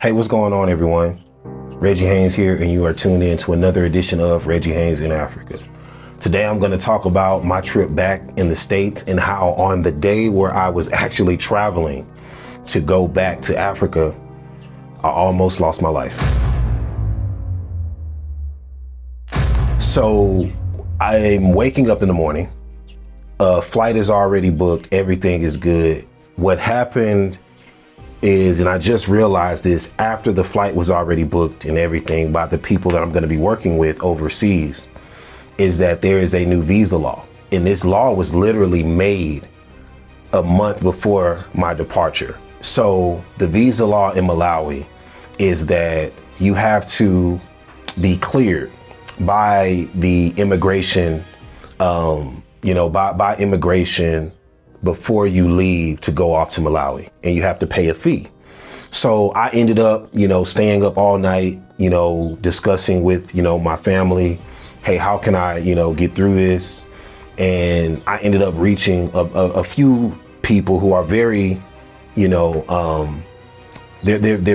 Hey, what's going on, everyone? Reggie Haynes here, and you are tuned in to another edition of Reggie Haynes in Africa. Today, I'm going to talk about my trip back in the States and how on the day where I was actually traveling to go back to Africa, I almost lost my life. So I'm waking up in the morning. Flight is already booked. Everything is good. What happened is, and I just realized this after the flight was already booked and everything by the people that I'm going to be working with overseas, is that there is a new visa law. And this law was literally made a month before my departure. So the visa law in Malawi is that you have to be cleared by the immigration, by immigration before you leave to go off to Malawi, and you have to pay a fee. So I ended up, staying up all night, discussing with, my family, hey, how can I, get through this? And I ended up reaching a few people who are very, they're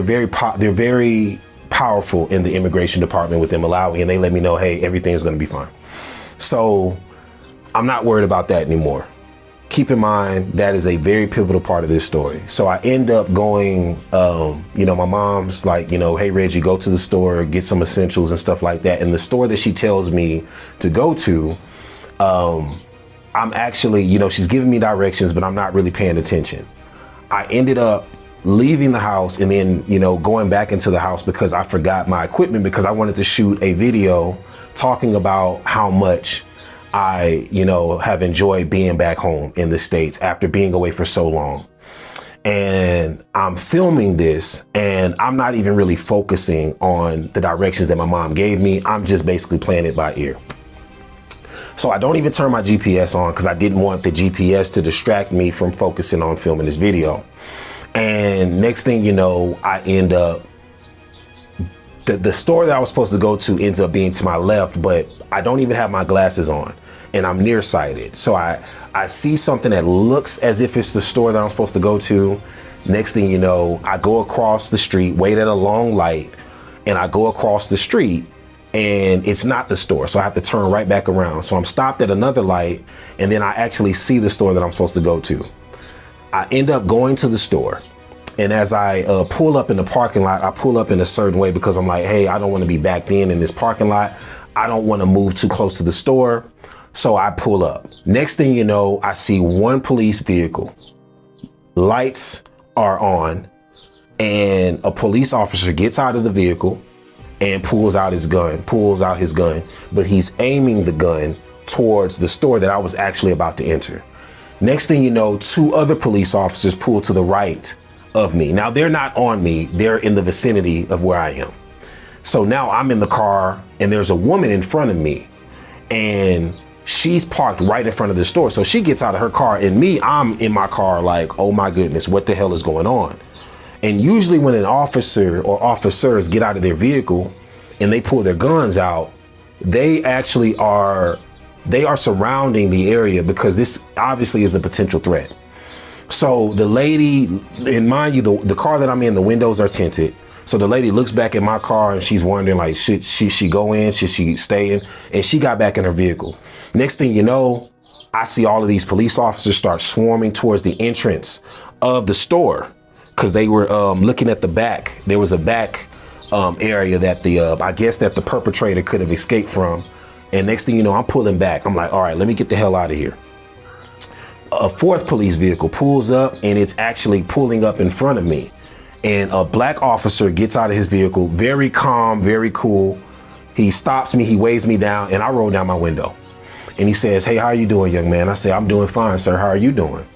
very powerful in the immigration department within Malawi, and they let me know, hey, everything's going to be fine. So I'm not worried about that anymore. Keep in mind, that is a very pivotal part of this story. So I end up going, my mom's like, hey, Reggie, go to the store, get some essentials and stuff like that. And the store that she tells me to go to, I'm actually, she's giving me directions, but I'm not really paying attention. I ended up leaving the house and then, going back into the house because I forgot my equipment because I wanted to shoot a video talking about how much I, have enjoyed being back home in the States after being away for so long. And I'm filming this and I'm not even really focusing on the directions that my mom gave me. I'm just basically playing it by ear. So I don't even turn my GPS on because I didn't want the GPS to distract me from focusing on filming this video. And next thing you know, I end up, the store that I was supposed to go to ends up being to my left, but I don't even have my glasses on and I'm nearsighted. So I see something that looks as if it's the store that I'm supposed to go to. Next thing you know, I go across the street, wait at a long light, and I go across the street and it's not the store. So I have to turn right back around. So I'm stopped at another light and then I actually see the store that I'm supposed to go to. I end up going to the store. And as I pull up in the parking lot, I pull up in a certain way because I'm like, hey, I don't want to be backed in this parking lot. I don't want to move too close to the store. So I pull up. Next thing you know, I see one police vehicle. Lights are on and a police officer gets out of the vehicle and pulls out his gun, but he's aiming the gun towards the store that I was actually about to enter. Next thing you know, two other police officers pull to the right of me. Now they're not on me, they're in the vicinity of where I am. So now I'm in the car and there's a woman in front of me and she's parked right in front of the store. So she gets out of her car and I'm in my car like, oh my goodness, what the hell is going on? And usually when an officer or officers get out of their vehicle and they pull their guns out, they actually are surrounding the area because this obviously is a potential threat. So the lady, and mind you, the car that I'm in, the windows are tinted. So the lady looks back at my car and she's wondering like, should she go in? Should she stay in? And she got back in her vehicle. Next thing you know, I see all of these police officers start swarming towards the entrance of the store because they were looking at the back. There was a back area that I guess that the perpetrator could have escaped from. And next thing you know, I'm pulling back. I'm like, all right, let me get the hell out of here. A fourth police vehicle pulls up and it's actually pulling up in front of me. And a black officer gets out of his vehicle, very calm, very cool. He stops me, he waves me down, and I roll down my window. And he says, hey, how are you doing, young man? I say, I'm doing fine, sir. How are you doing?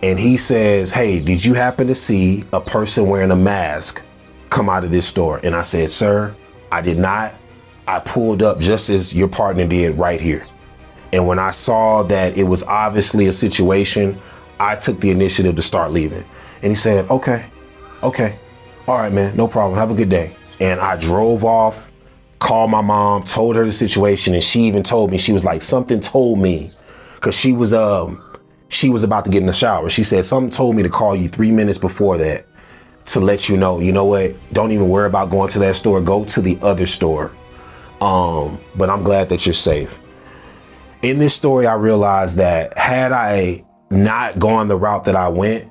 And he says, hey, did you happen to see a person wearing a mask come out of this store? And I said, sir, I did not. I pulled up just as your partner did right here. And when I saw that it was obviously a situation, I took the initiative to start leaving. And he said, okay. All right, man, no problem. Have a good day. And I drove off, called my mom, told her the situation. And she even told me, she was like, something told me, because she was about to get in the shower. She said, something told me to call you 3 minutes before that to let you know what, don't even worry about going to that store, go to the other store. But I'm glad that you're safe. In this story, I realized that had I not gone the route that I went,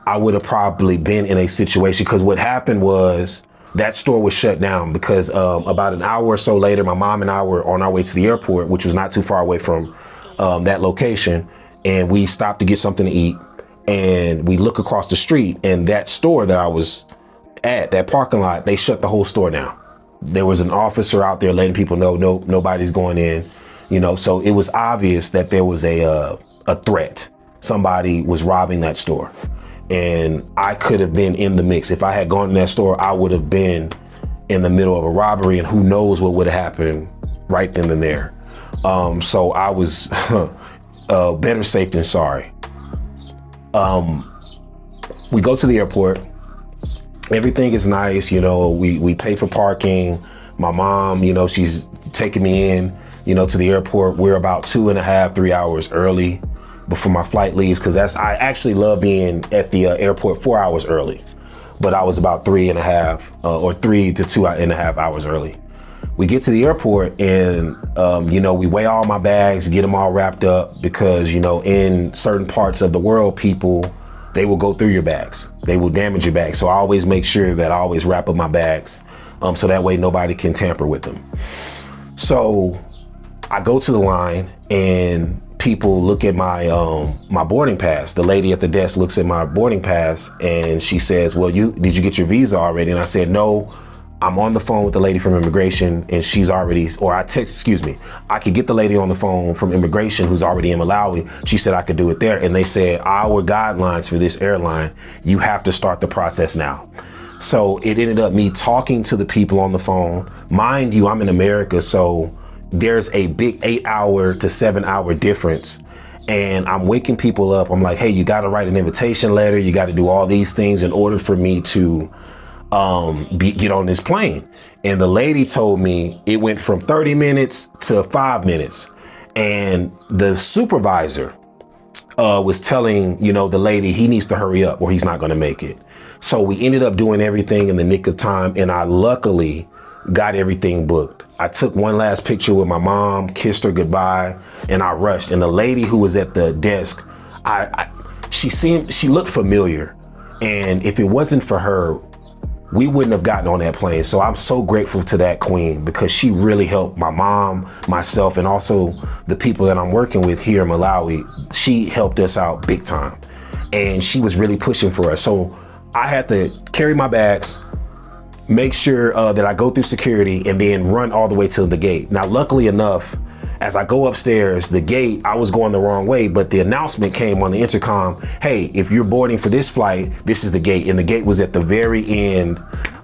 I would have probably been in a situation, because what happened was that store was shut down because about an hour or so later, my mom and I were on our way to the airport, which was not too far away from that location. And we stopped to get something to eat. And we look across the street, and that store that I was at, that parking lot, they shut the whole store down. There was an officer out there letting people know, nope, nobody's going in, so it was obvious that there was a threat. Somebody was robbing that store, and I could have been in the mix. If I had gone to that store, I would have been in the middle of a robbery, and who knows what would have happened right then and there. So I was better safe than sorry. We go to the airport. Everything is nice. We pay for parking. My mom, she's taking me in, to the airport. We're about 2.5, 3 hours early before my flight leaves. Cause I actually love being at the airport 4 hours early, but I was about 3.5 or 3 to 2.5 hours early. We get to the airport and, we weigh all my bags, get them all wrapped up because, in certain parts of the world, they will go through your bags. They will damage your bags. So I always make sure that I always wrap up my bags so that way nobody can tamper with them. So I go to the line and people look at my my boarding pass. The lady at the desk looks at my boarding pass and she says, well, did you get your visa already? And I said, no. I'm on the phone with the lady from immigration and she's already, I could get the lady on the phone from immigration who's already in Malawi. She said I could do it there. And they said, our guidelines for this airline, you have to start the process now. So it ended up me talking to the people on the phone. Mind you, I'm in America, so there's a big 8-hour to 7-hour difference. And I'm waking people up. I'm like, hey, you got to write an invitation letter. You got to do all these things in order for me to get on this plane. And the lady told me it went from 30 minutes to 5 minutes. And the supervisor was telling, the lady, he needs to hurry up or he's not going to make it. So we ended up doing everything in the nick of time. And I luckily got everything booked. I took one last picture with my mom, kissed her goodbye, and I rushed. And the lady who was at the desk, she looked familiar. And if it wasn't for her, we wouldn't have gotten on that plane. So I'm so grateful to that queen because she really helped my mom, myself, and also the people that I'm working with here in Malawi. She helped us out big time. And she was really pushing for us. So I had to carry my bags, make sure that I go through security and then run all the way to the gate. Now, luckily enough, as I go upstairs, the gate, I was going the wrong way, but the announcement came on the intercom, hey, if you're boarding for this flight, this is the gate. And the gate was at the very end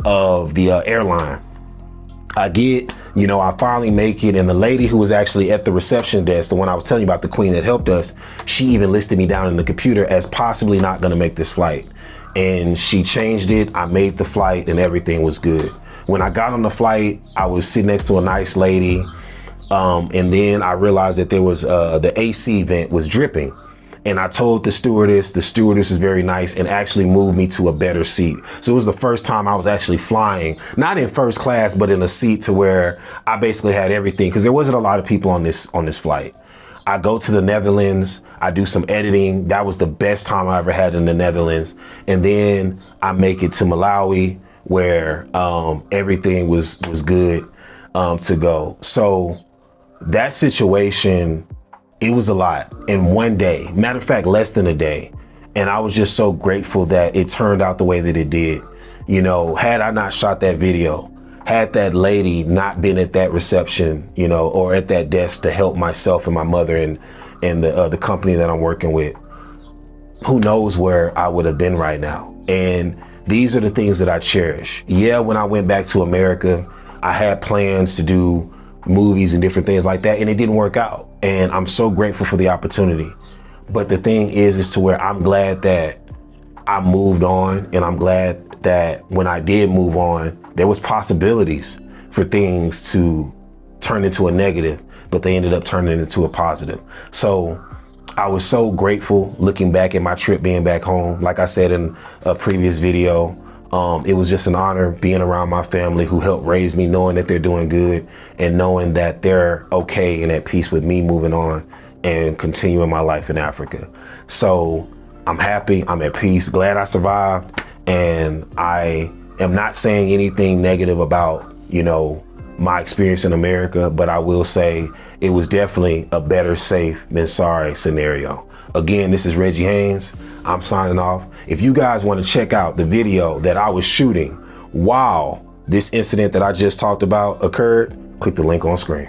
of the airline. I finally make it. And the lady who was actually at the reception desk, the one I was telling you about, the queen that helped us, she even listed me down in the computer as possibly not going to make this flight. And she changed it. I made the flight and everything was good. When I got on the flight, I was sitting next to a nice lady. And then I realized that there was the AC vent was dripping. And I told the stewardess is very nice and actually moved me to a better seat. So it was the first time I was actually flying, not in first class, but in a seat to where I basically had everything because there wasn't a lot of people on this flight. I go to the Netherlands. I do some editing. That was the best time I ever had in the Netherlands. And then I make it to Malawi where everything was good to go. So that situation, it was a lot in one day. Matter of fact, less than a day. And I was just so grateful that it turned out the way that it did. Had I not shot that video, had that lady not been at that reception, or at that desk to help myself and my mother and the company that I'm working with, who knows where I would have been right now. And these are the things that I cherish. Yeah, when I went back to America, I had plans to do movies and different things like that, and it didn't work out. And I'm so grateful for the opportunity. But the thing is to where I'm glad that I moved on, and I'm glad that when I did move on, there was possibilities for things to turn into a negative, but they ended up turning into a positive. So I was so grateful looking back at my trip being back home. Like I said in a previous video, it was just an honor being around my family who helped raise me, knowing that they're doing good and knowing that they're okay and at peace with me moving on and continuing my life in Africa. So I'm happy, I'm at peace, glad I survived. And I am not saying anything negative about, you know, my experience in America, but I will say it was definitely a better safe than sorry scenario. Again, this is Reggie Haynes. I'm signing off. If you guys want to check out the video that I was shooting while this incident that I just talked about occurred, click the link on screen.